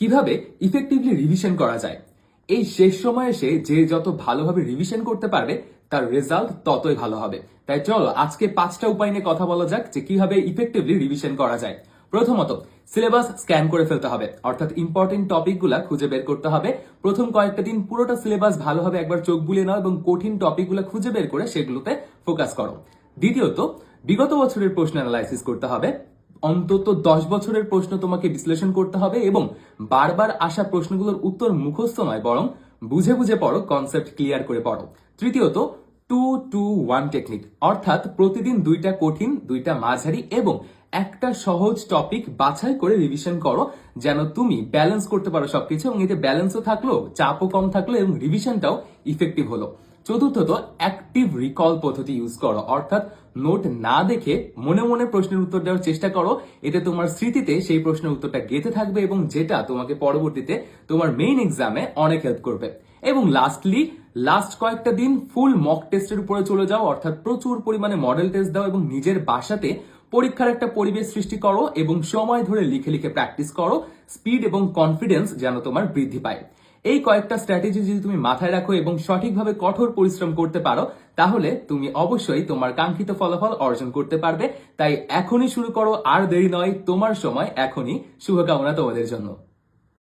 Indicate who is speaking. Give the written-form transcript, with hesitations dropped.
Speaker 1: কিভাবে effectively revision করা যায়। এই শেষ সময়ে এসে যে যত ভালোভাবে রিভিশন করতে পারবে তার রেজাল্ট ততই ভালো হবে। তাই চলো আজকে 5টা উপায় নিয়ে কথা বলা যাক যে কিভাবে ইফেক্টিভলি রিভিশন করা যায়। প্রথমত, সিলেবাস স্ক্যান করে ফেলতে হবে, অর্থাৎ ইম্পর্টেন্ট টপিকগুলো খুঁজে বের করতে হবে। প্রথম কয়েকটা দিন পুরোটা সিলেবাস ভালোভাবে একবার চোখ বুলিয়ে নাও এবং কঠিন টপিকগুলো খুঁজে বের করে সেগুলোতে ফোকাস করো। দ্বিতীয়ত, বিগত বছরের প্রশ্ন অ্যানালাইসিস করতে হবে। অন্তত 10 বছরের প্রশ্ন তোমাকে বিশ্লেষণ করতে হবে এবং বারবার আসা প্রশ্নগুলোর উত্তর মুখস্থ নয়, বরং বুঝে বুঝে পড়ো, কনসেপ্ট ক্লিয়ার করে পড়ো। তৃতীয়ত, 2-2-1 টেকনিক, অর্থাৎ প্রতিদিন 2টা কঠিন, 2টা মাঝারি এবং একটা সহজ টপিক বাছাই করে রিভিশন করো, যেন তুমি ব্যালেন্স করতে পারো সবকিছু এবং এতে ব্যালেন্সও থাকলো, চাপও কম থাকলো এবং রিভিশনটাও ইফেক্টিভ হলো। চতুর্থত, অ্যাক্টিভ রিকল পদ্ধতি ইউজ করো, অর্থাৎ নোট না দেখে মনে মনে প্রশ্নের উত্তর দেওয়ার চেষ্টা করো। এতে তোমার স্মৃতিতে সেই প্রশ্নের উত্তরটা গেঁথে থাকবে এবং যেটা তোমাকে পরবর্তীতে তোমার মেইন এক্সামে অনেক হেল্প করবে। এবং লাস্টলি, লাস্ট কয়েকটা দিন ফুল মক টেস্টের উপরে চলে যাও, অর্থাৎ প্রচুর পরিমাণে মডেল টেস্ট দাও এবং নিজের বাসাতে পরীক্ষার একটা পরিবেশ সৃষ্টি করো এবং সময় ধরে লিখে লিখে প্র্যাকটিস করো। স্পিড এবং কনফিডেন্স যেন তোমার বৃদ্ধি পায়। এই কয়েকটা স্ট্র্যাটেজি যদি তুমি মাথায় রাখো এবং সঠিকভাবে কঠোর পরিশ্রম করতে পারো, তাহলে তুমি অবশ্যই তোমার কাঙ্ক্ষিত ফলাফল অর্জন করতে পারবে। তাই এখনই শুরু করো, আর দেরি নয়, তোমার সময় এখনই। শুভকামনা তোমাদের জন্য।